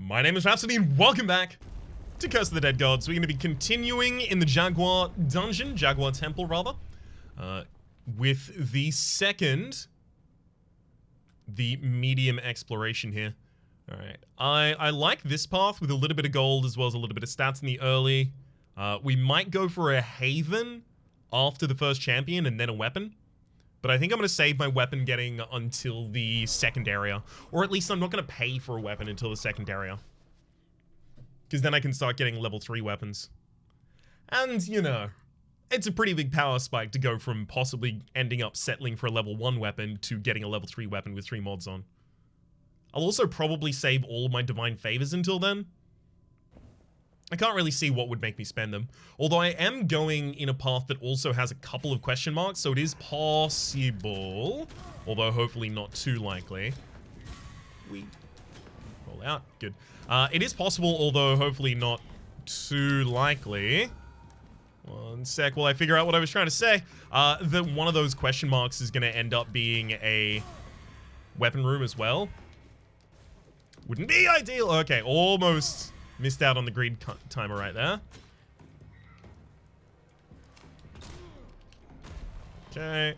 My name is Rhapsody and welcome back to Curse of the Dead Gods. We're going to be continuing in the Jaguar Dungeon, Jaguar Temple rather, with the medium exploration here. Alright, I like this path with a little bit of gold as well as a little bit of stats in the early. We might go for a haven after the first champion and then a weapon. But I think I'm going to save my weapon getting until the second area. Or at least I'm not going to pay for a weapon until the second area. Because then I can start getting level 3 weapons. And, you know, it's a pretty big power spike to go from possibly ending up settling for a level 1 weapon to getting a level 3 weapon with 3 mods on. I'll also probably save all of my divine favors until then. I can't really see what would make me spend them. Although I am going in a path that also has a couple of question marks, so it is possible, although hopefully not too likely. We roll out, good. It is possible, although hopefully not too likely. One sec while I figure out what I was trying to say. That one of those question marks is going to end up being a weapon room as well. Wouldn't be ideal. Okay, almost missed out on the greed timer right there. Okay.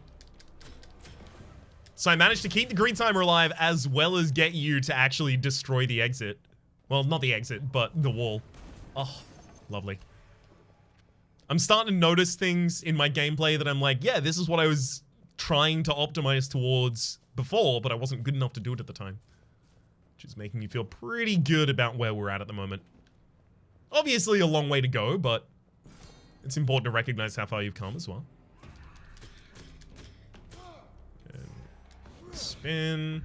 So I managed to keep the greed timer alive as well as get you to actually destroy the exit. Well, not the exit, but the wall. Oh, lovely. I'm starting to notice things in my gameplay that I'm like, yeah, this is what I was trying to optimize towards before, but I wasn't good enough to do it at the time. Which is making me feel pretty good about where we're at the moment. Obviously a long way to go, but it's important to recognize how far you've come as well. And spin.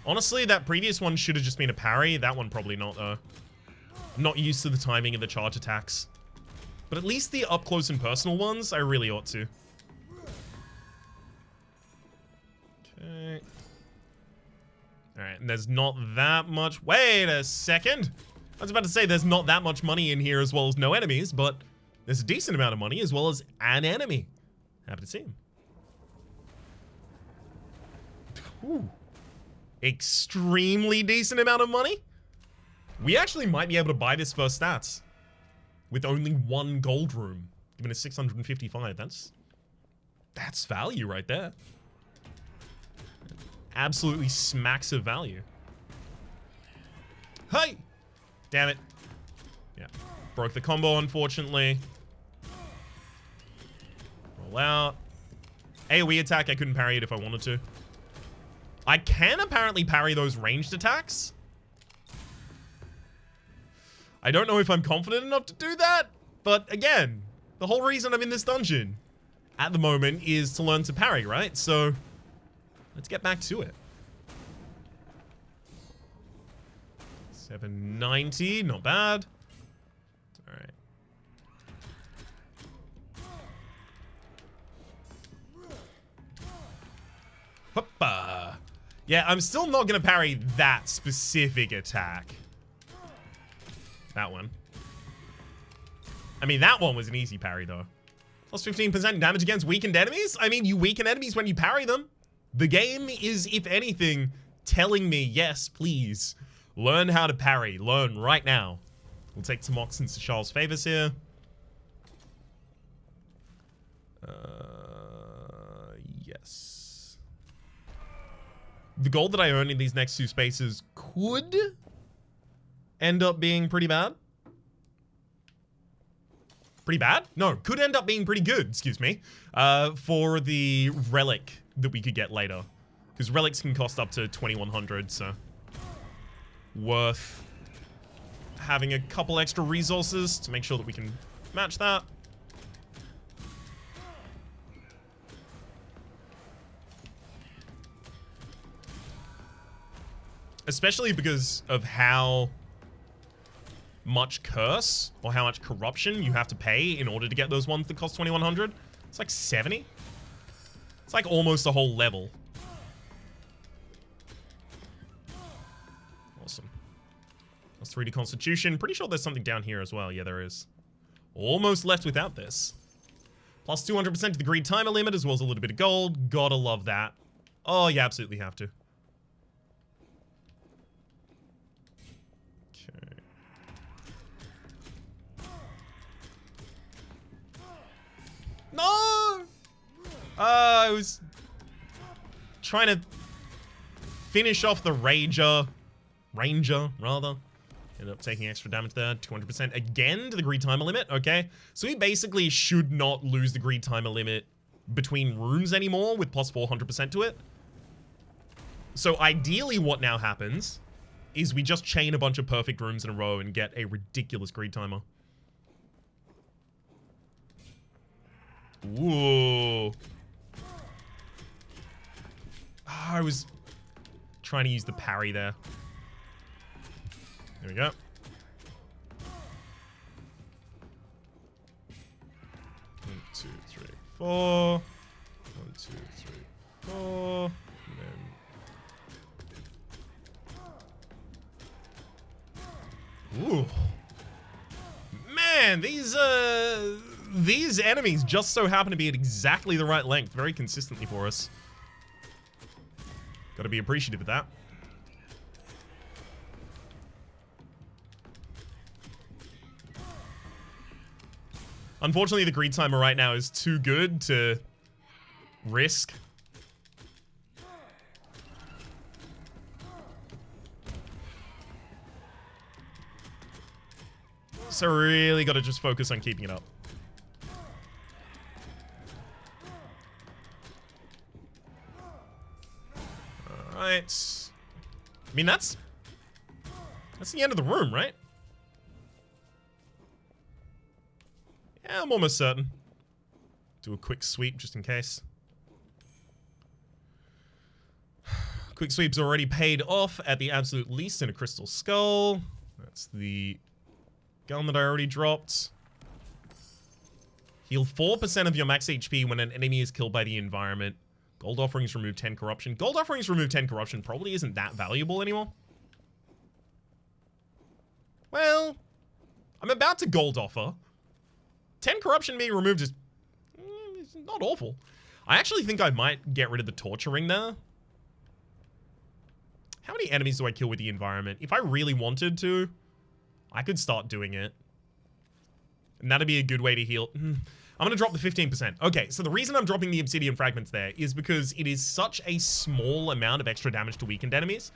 Honestly, that previous one should have just been a parry. That one probably not, though. I'm not used to the timing of the charge attacks. But at least the up close and personal ones, I really ought to. Okay. Alright, and there's not that much. Wait a second. I was about to say there's not that much money in here as well as no enemies, but there's a decent amount of money as well as an enemy. Happy to see him. Ooh. Extremely decent amount of money. We actually might be able to buy this for stats with only 1 gold room. Even a 655. That's value right there. Absolutely smacks of value. Hey! Damn it. Yeah. Broke the combo, unfortunately. Roll out. AoE attack, I couldn't parry it if I wanted to. I can apparently parry those ranged attacks. I don't know if I'm confident enough to do that, but again, the whole reason I'm in this dungeon at the moment is to learn to parry, right? So let's get back to it. 790, not bad. All right. Hoppa. Yeah, I'm still not gonna parry that specific attack. That one. I mean, that one was an easy parry, though. Plus 15% damage against weakened enemies? I mean, you weaken enemies when you parry them. The game is, if anything, telling me, yes, please, learn how to parry. Learn right now. We'll take some Oxens to Charles' favors here. Yes. The gold that I earn in these next 2 spaces could end up being pretty bad. Pretty bad? No, could end up being pretty good, excuse me, for the relic that we could get later. Because relics can cost up to 2100, so worth having a couple extra resources to make sure that we can match that. Especially because of how much curse or how much corruption you have to pay in order to get those ones that cost 2100. It's like 70. It's like almost a whole level. Awesome. That's 3D Constitution. Pretty sure there's something down here as well. Yeah, there is. Almost left without this. Plus 200% to the greed timer limit as well as a little bit of gold. Gotta love that. Oh, you absolutely have to. No! I was trying to finish off the Ranger, rather. Ended up taking extra damage there, 200% again to the greed timer limit, okay? So we basically should not lose the greed timer limit between rooms anymore with plus 400% to it. So ideally what now happens is we just chain a bunch of perfect rooms in a row and get a ridiculous greed timer. Ooh. I was trying to use the parry there. There we go. 1, 2, 3, 4. 1, 2, 3, 4. And then... Ooh. Man, these enemies just so happen to be at exactly the right length, very consistently for us. Gotta be appreciative of that. Unfortunately, the greed timer right now is too good to risk. So really gotta just focus on keeping it up. Alright. I mean, that's the end of the room, right? Yeah, I'm almost certain. Do a quick sweep just in case. Quick sweep's already paid off at the absolute least in a crystal skull. That's the gun that I already dropped. Heal 4% of your max HP when an enemy is killed by the environment. Gold offerings remove 10 corruption. Gold offerings remove 10 corruption probably isn't that valuable anymore. Well, I'm about to gold offer. 10 corruption being removed is not awful. I actually think I might get rid of the torture ring there. How many enemies do I kill with the environment? If I really wanted to, I could start doing it. And that'd be a good way to heal. I'm going to drop the 15%. Okay, so the reason I'm dropping the obsidian fragments there is because it is such a small amount of extra damage to weakened enemies.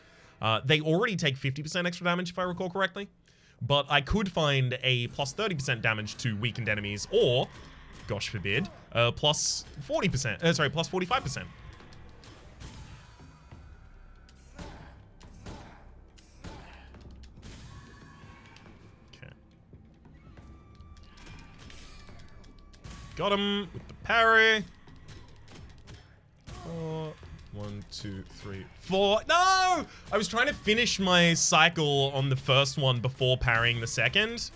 They already take 50% extra damage, if I recall correctly. But I could find a plus 30% damage to weakened enemies, or, gosh forbid, plus 40%. Sorry, plus 45%. Got him with the parry. 4, 1, 2, 3, 4. No! I was trying to finish my cycle on the first one before parrying the second.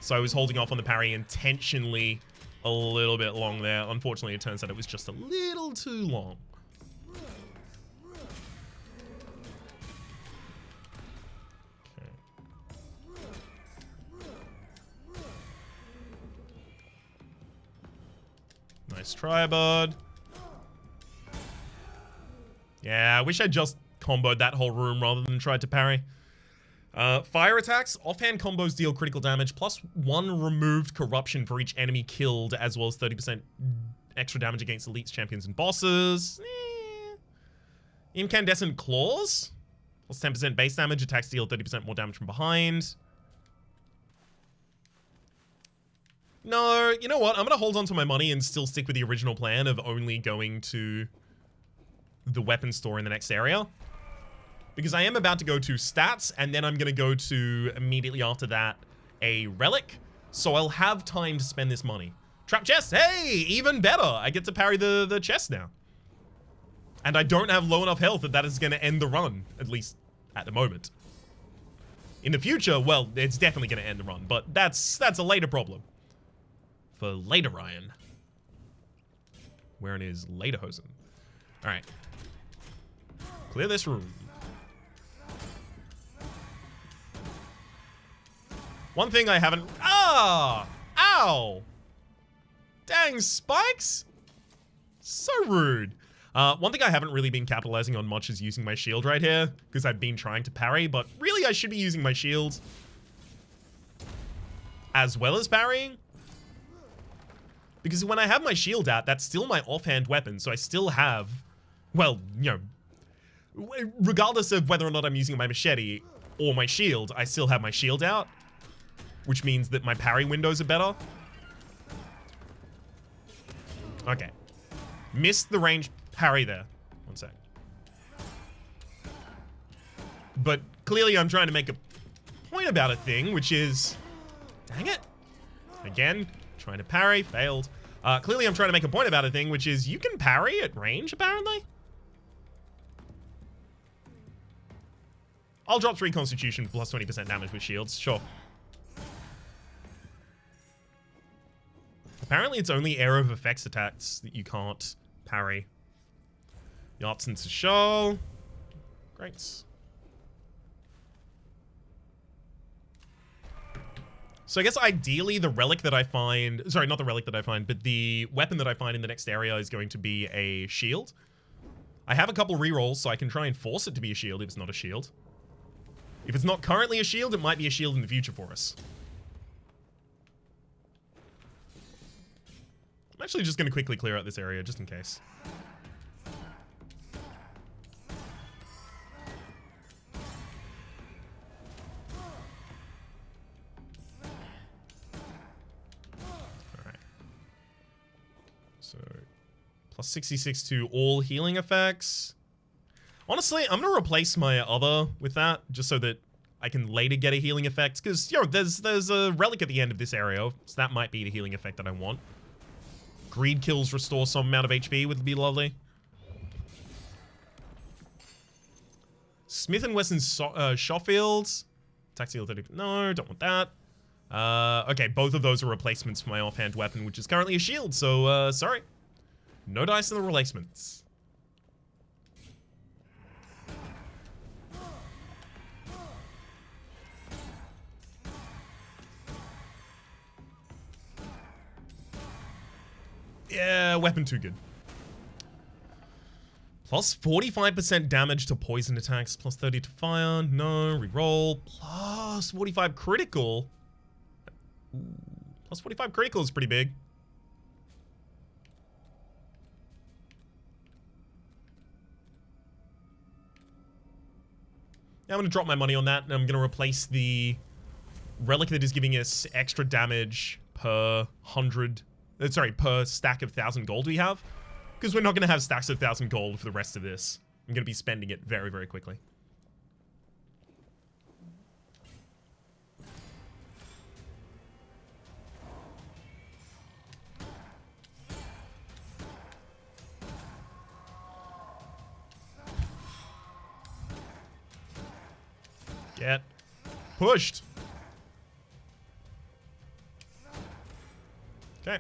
So I was holding off on the parry intentionally a little bit long there. Unfortunately, it turns out it was just a little too long. Nice try, bud. Yeah, I wish I just comboed that whole room rather than tried to parry. Fire attacks. Offhand combos deal critical damage, plus 1 removed corruption for each enemy killed, as well as 30% extra damage against elites, champions, and bosses. Incandescent claws. Plus 10% base damage. Attacks deal 30% more damage from behind. No, you know what? I'm going to hold on to my money and still stick with the original plan of only going to the weapon store in the next area. Because I am about to go to stats, and then I'm going to go to, immediately after that, a relic. So I'll have time to spend this money. Trap chest! Hey! Even better! I get to parry the chest now. And I don't have low enough health that is going to end the run. At least, at the moment. In the future, well, it's definitely going to end the run. But that's a later problem. For later Ryan. Wearing his lederhosen. Alright. Clear this room. One thing I haven't... Ah! Ow! Dang, spikes? So rude. One thing I haven't really been capitalizing on much is using my shield right here, because I've been trying to parry, but really I should be using my shield as well as parrying. Because when I have my shield out, that's still my offhand weapon, so I still have, well, you know, regardless of whether or not I'm using my machete or my shield, I still have my shield out, which means that my parry windows are better. Okay. Missed the range parry there. One sec. But clearly I'm trying to make a point about a thing, which is... Dang it. Again, trying to parry, failed. Clearly I'm trying to make a point about a thing, which is you can parry at range, apparently. I'll drop 3 constitution plus 20% damage with shields, sure. Apparently it's only area of effects attacks that you can't parry. Yachts into show. Great. So I guess ideally the relic that I find, sorry, not the relic that I find, but the weapon that I find in the next area is going to be a shield. I have a couple rerolls, so I can try and force it to be a shield if it's not a shield. If it's not currently a shield, it might be a shield in the future for us. I'm actually just going to quickly clear out this area, just in case. Alright. So, plus 66 to all healing effects. Honestly, I'm going to replace my other with that, just so that I can later get a healing effect. Because, you know, there's a relic at the end of this area, so that might be the healing effect that I want. Greed kills restore some amount of HP would be lovely. Smith & Wesson Shawfields. Tactical 30. No, don't want that. Okay, both of those are replacements for my offhand weapon, which is currently a shield, so, sorry. No dice in the replacements. Yeah, weapon too good. Plus 45% damage to poison attacks, plus 30 to fire, no, reroll, plus 45 critical. Ooh, plus 45 critical is pretty big. Yeah, I'm going to drop my money on that, and I'm going to replace the relic that is giving us extra damage per 100... Sorry, per stack of 1,000 gold we have. Because we're not going to have stacks of 1,000 gold for the rest of this. I'm going to be spending it very, very quickly. Get pushed. Okay.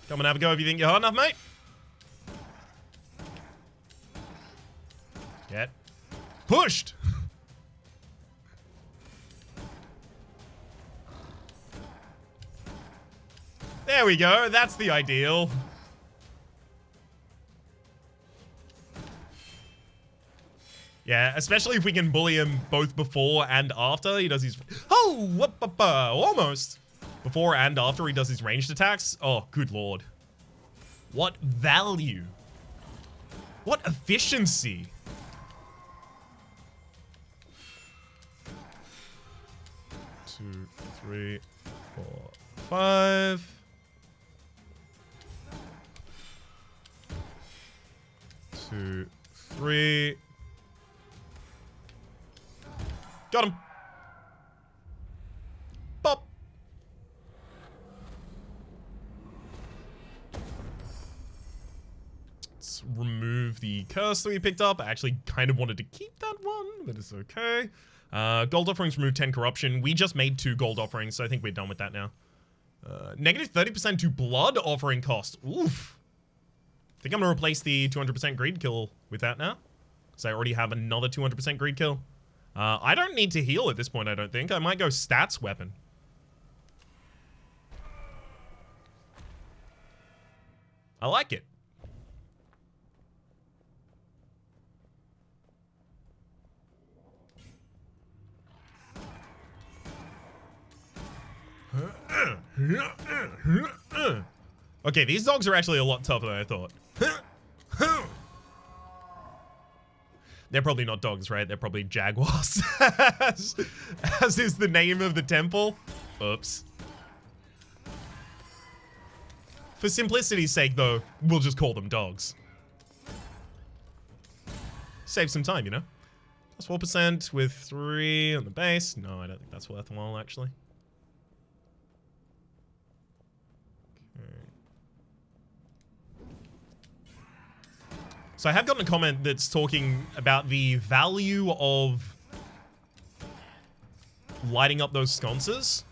Come and have a go if you think you're hard enough, mate. Get pushed. There we go. That's the ideal. Yeah, especially if we can bully him both before and after he does his... Oh, almost. Before and after he does his ranged attacks. Oh, good lord. What value. What efficiency. Two, three, 4, 5. 2, 3. Got him. Pop. Let's remove the curse that we picked up. I actually kind of wanted to keep that one, but it's okay. Gold offerings remove 10 corruption. We just made 2 gold offerings, so I think we're done with that now. Negative 30% to blood offering cost. Oof. I think I'm going to replace the 200% greed kill with that now, because I already have another 200% greed kill. I don't need to heal at this point, I don't think. I might go stats weapon. I like it. Okay, these dogs are actually a lot tougher than I thought. They're probably not dogs, right? They're probably jaguars. as is the name of the temple. Oops. For simplicity's sake, though, we'll just call them dogs. Save some time, you know? Plus 4% with 3 on the base. No, I don't think that's worthwhile, actually. So I have gotten a comment that's talking about the value of lighting up those sconces,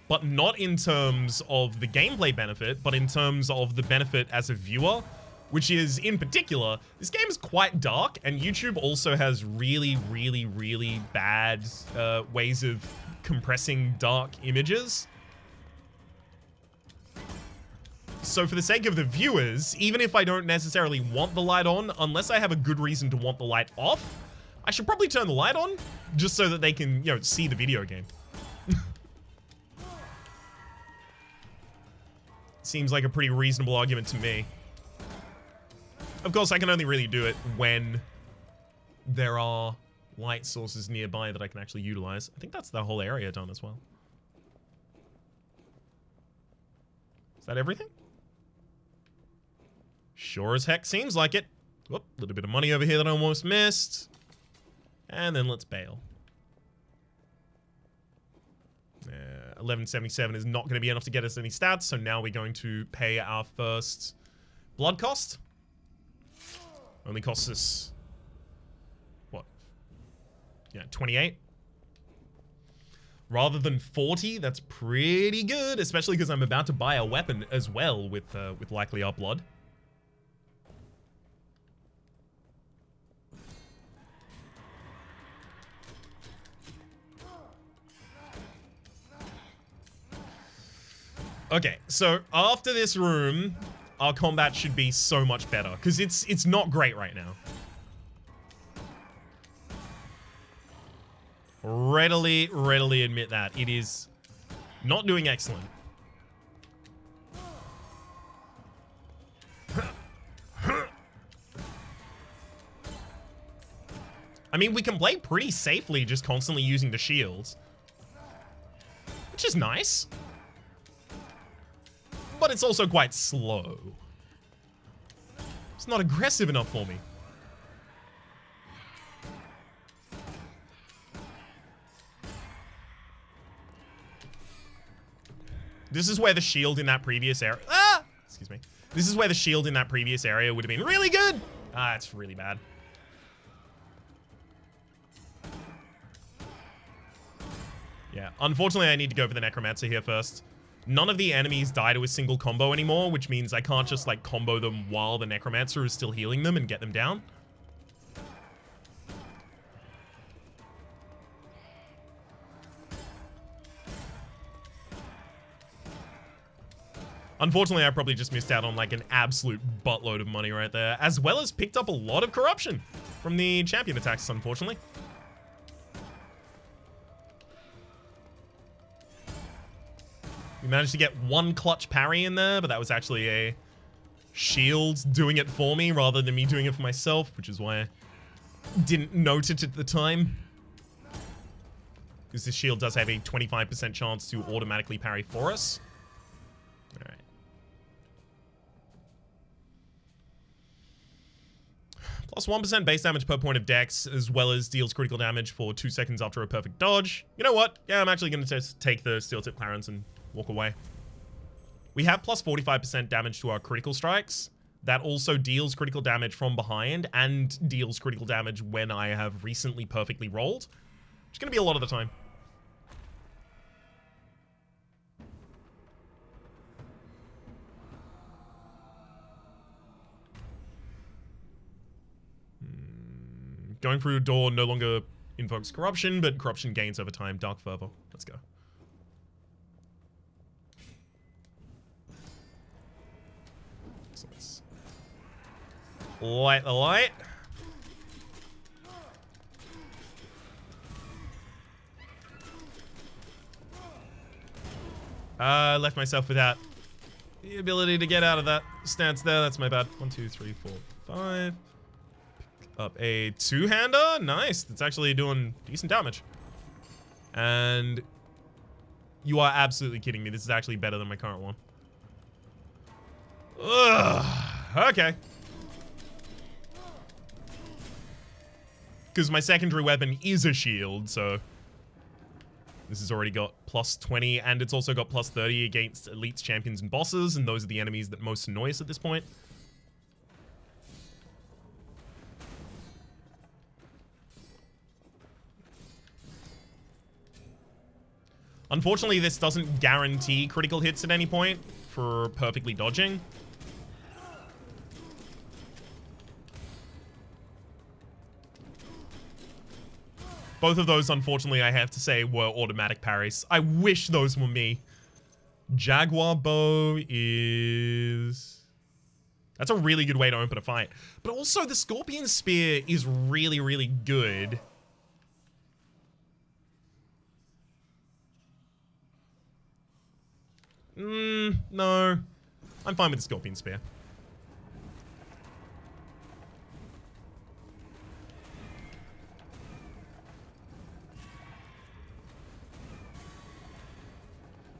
but not in terms of the gameplay benefit, but in terms of the benefit as a viewer, which is, in particular, this game is quite dark, and YouTube also has really, really, really bad ways of compressing dark images. So for the sake of the viewers, even if I don't necessarily want the light on, unless I have a good reason to want the light off, I should probably turn the light on just so that they can, you know, see the video game. Seems like a pretty reasonable argument to me. Of course, I can only really do it when there are light sources nearby that I can actually utilize. I think that's the whole area done as well. Is that everything? Sure as heck seems like it. Whoop, a little bit of money over here that I almost missed. And then let's bail. 1177 is not going to be enough to get us any stats, so now we're going to pay our first blood cost. Only costs us, what? Yeah, 28. Rather than 40, that's pretty good, especially because I'm about to buy a weapon as well with likely our blood. Okay, so after this room, our combat should be so much better, because it's not great right now. Readily admit that. It is not doing excellent. I mean, we can play pretty safely just constantly using the shields, which is nice. But it's also quite slow. It's not aggressive enough for me. This is where the shield in that previous area... Ah! Excuse me. This is where the shield in that previous area would have been really good. Ah, it's really bad. Yeah, unfortunately, I need to go for the Necromancer here first. None of the enemies die to a single combo anymore, which means I can't just, like, combo them while the Necromancer is still healing them and get them down. Unfortunately, I probably just missed out on, like, an absolute buttload of money right there, as well as picked up a lot of corruption from the champion attacks, unfortunately. We managed to get one clutch parry in there, but that was actually a shield doing it for me rather than me doing it for myself, which is why I didn't note it at the time. Because this shield does have a 25% chance to automatically parry for us. Alright. Plus 1% base damage per point of dex, as well as deals critical damage for 2 seconds after a perfect dodge. You know what? Yeah, I'm actually going to take the steel tip Clarence and walk away. We have plus 45% damage to our critical strikes. That also deals critical damage from behind and deals critical damage when I have recently perfectly rolled. Which is going to be a lot of the time. Going through a door no longer invokes corruption, but corruption gains over time. Dark fervor. Let's go. So let's light the light. Left myself without the ability to get out of that stance there. That's my bad. 1, 2, 3, 4, 5. Pick up a two-hander. Nice. That's actually doing decent damage. And you are absolutely kidding me. This is actually better than my current one. Ugh. Okay. Because my secondary weapon is a shield, so this has already got plus 20, and it's also got plus 30 against elites, champions, and bosses, and those are the enemies that most annoy us at this point. Unfortunately, this doesn't guarantee critical hits at any point for perfectly dodging. Both of those, unfortunately, I have to say, were automatic parries. I wish those were me. Jaguar bow is... That's a really good way to open a fight. But also, the Scorpion Spear is really, really good. No. I'm fine with the Scorpion Spear.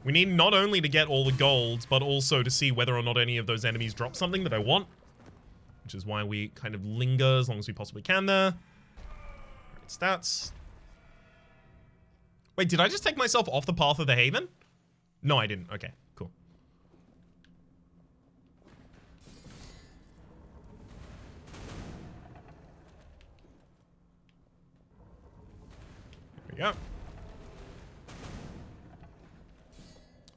We need not only to get all the golds, but also to see whether or not any of those enemies drop something that I want. Which is why we kind of linger as long as we possibly can there. Right, stats. Wait, did I just take myself off the path of the Haven? No, I didn't. Okay, cool. There we go.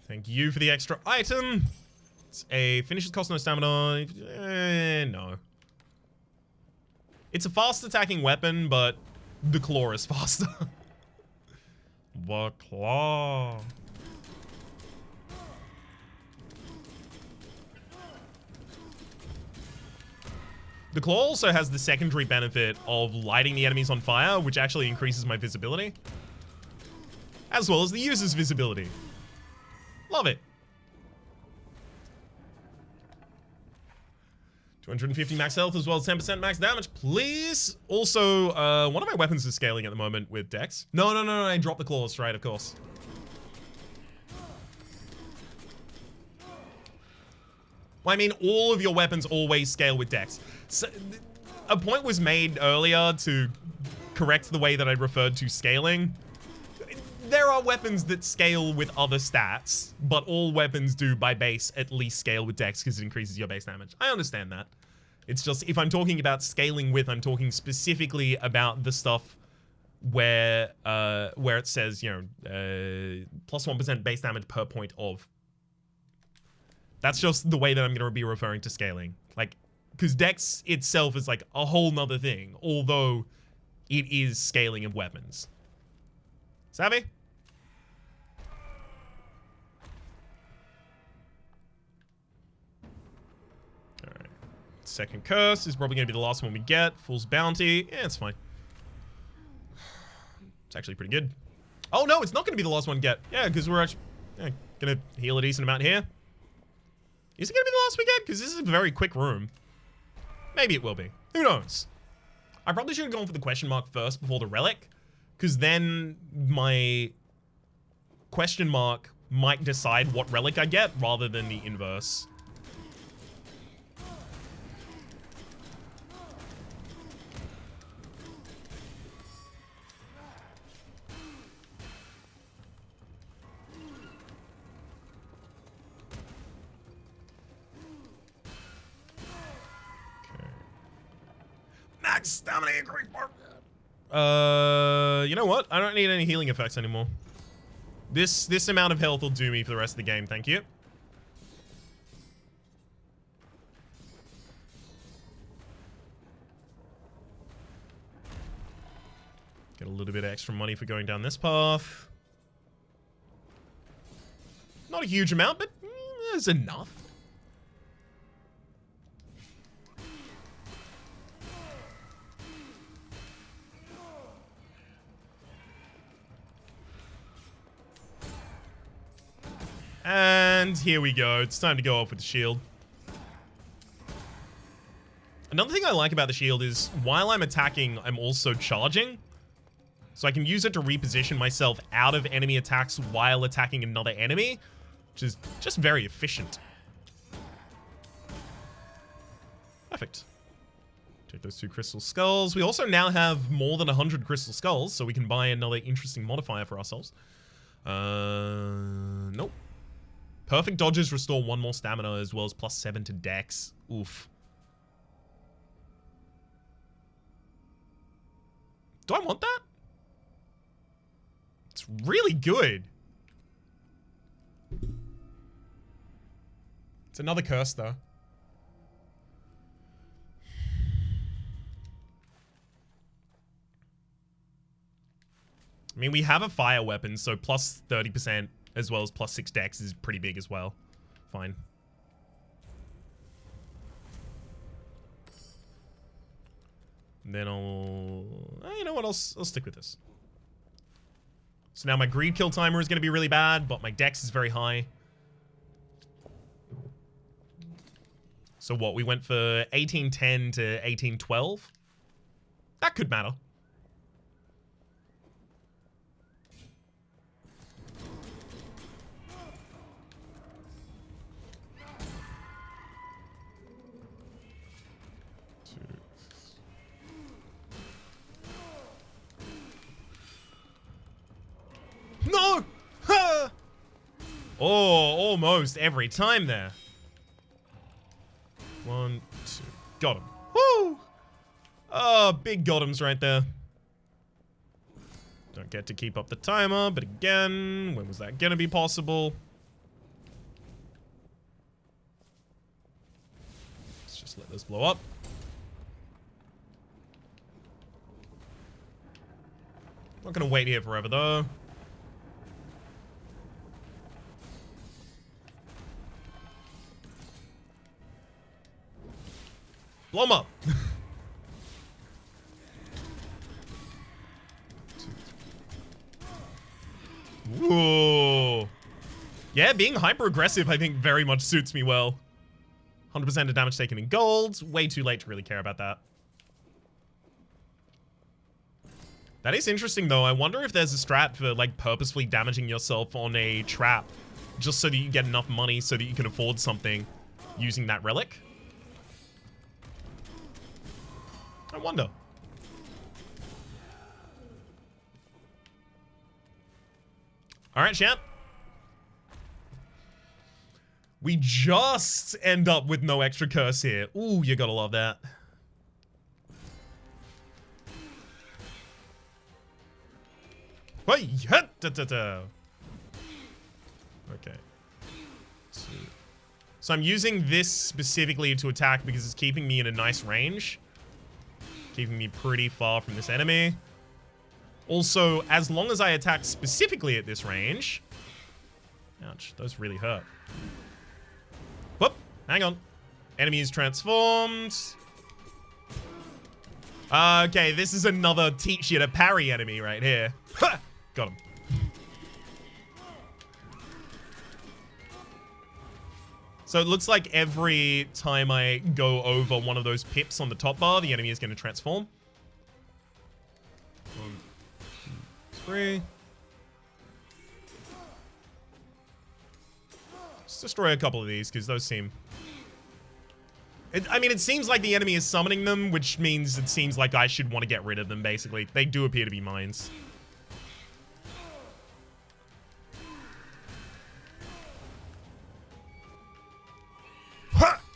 Thank you for the extra item. It's a finishes cost no stamina. No. It's a fast attacking weapon, but the claw is faster. The claw. The claw also has the secondary benefit of lighting the enemies on fire, which actually increases my visibility, as well as the user's visibility. Love it. 250 max health as well as 10% max damage, please. Also, one of my weapons is scaling at the moment with Dex. No, I dropped the claws, right, of course. Well, I mean, all of your weapons always scale with Dex. So, a point was made earlier to correct the way that I referred to scaling. There are weapons that scale with other stats, but all weapons do by base at least scale with Dex because it increases your base damage. I understand that. It's just, if I'm talking about scaling with, I'm talking specifically about the stuff where it says, you know, plus 1% base damage per point of. That's just the way that I'm going to be referring to scaling. Like, because Dex itself is like a whole nother thing, although it is scaling of weapons. Savvy? Alright. Second curse is probably going to be the last one we get. Fool's Bounty. Yeah, it's fine. It's actually pretty good. Oh, no, it's not going to be the last one we get. Yeah, because we're actually going to heal a decent amount here. Is it going to be the last we get? Because this is a very quick room. Maybe it will be. Who knows? I probably should have gone for the question mark first before the relic. Because then my question mark might decide what relic I get rather than the inverse. Okay. Max stamina increase bar. You know what? I don't need any healing effects anymore. This amount of health will do me for the rest of the game, thank you. Get a little bit of extra money for going down this path. Not a huge amount, but there's enough. And here we go. It's time to go off with the shield. Another thing I like about the shield is while I'm attacking, I'm also charging. So I can use it to reposition myself out of enemy attacks while attacking another enemy, which is just very efficient. Perfect. Take those 2 crystal skulls. We also now have more than 100 crystal skulls, so we can buy another interesting modifier for ourselves. Nope. Perfect dodges restore 1 more stamina as well as +7 to dex. Oof. Do I want that? It's really good. It's another curse, though. I mean, we have a fire weapon, so plus 30% as well as +6 dex is pretty big as well. Fine. And then you know what? I'll stick with this. So now my greed kill timer is going to be really bad, but my dex is very high. So what? We went for 1810 to 1812. That could matter. No! Ha! Oh, almost every time there. 1, 2. Got him. Woo! Oh, big got him's right there. Don't get to keep up the timer, but again, when was that gonna be possible? Let's just let this blow up. Not gonna wait here forever though. Blow him up. Whoa. Yeah, being hyper aggressive, I think, very much suits me well. 100% of damage taken in gold. Way too late to really care about that. That is interesting, though. I wonder if there's a strat for, like, purposefully damaging yourself on a trap just so that you get enough money so that you can afford something using that relic. I wonder. Alright, champ. We just end up with no extra curse here. Ooh, you gotta love that. Okay. So I'm using this specifically to attack because it's keeping me in a nice range. Keeping me pretty far from this enemy. Also, as long as I attack specifically at this range... Ouch, those really hurt. Whoop, hang on. Enemy is transformed. Okay, this is another teach you to parry enemy right here. Ha! Got him. So it looks like every time I go over one of those pips on the top bar, the enemy is going to transform. 1, 2, 3. Let's destroy a couple of these, because those seem... I mean, it seems like the enemy is summoning them, which means it seems like I should want to get rid of them, basically. They do appear to be mines.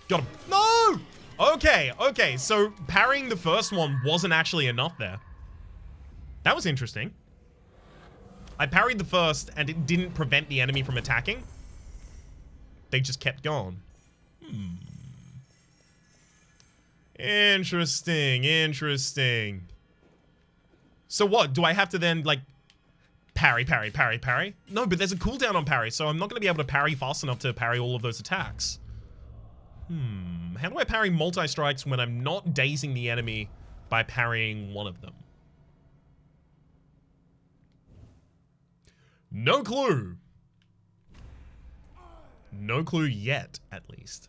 Got him. No! Okay, okay. So parrying the first one wasn't actually enough there. That was interesting. I parried the first and it didn't prevent the enemy from attacking. They just kept going. Interesting, interesting. So what? Do I have to then, like, parry, parry, parry, parry? No, but there's a cooldown on parry, so I'm not going to be able to parry fast enough to parry all of those attacks. How do I parry multi-strikes when I'm not dazing the enemy by parrying one of them? No clue. No clue yet, at least.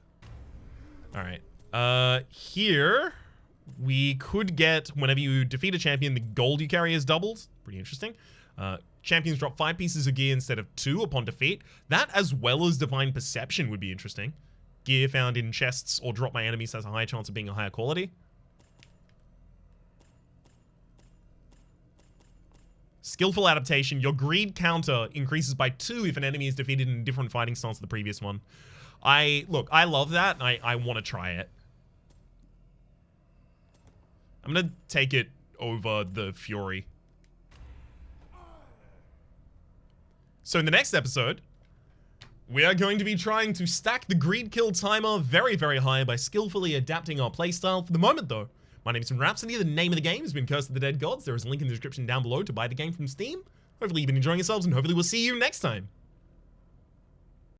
All right. Here, we could get, whenever you defeat a champion, the gold you carry is doubled. Pretty interesting. Champions drop 5 pieces of gear instead of 2 upon defeat. That, as well as Divine Perception, would be interesting. Gear found in chests or dropped by enemies has a higher chance of being a higher quality. Skillful Adaptation. Your greed counter increases by 2 if an enemy is defeated in a different fighting stance to the previous one. Look, I love that. I want to try it. I'm going to take it over the Fury. So in the next episode, we are going to be trying to stack the greed kill timer very, very high by skillfully adapting our playstyle. For the moment, though, my name is Rhapsody. The name of the game has been Curse of the Dead Gods. There is a link in the description down below to buy the game from Steam. Hopefully you've been enjoying yourselves, and hopefully we'll see you next time.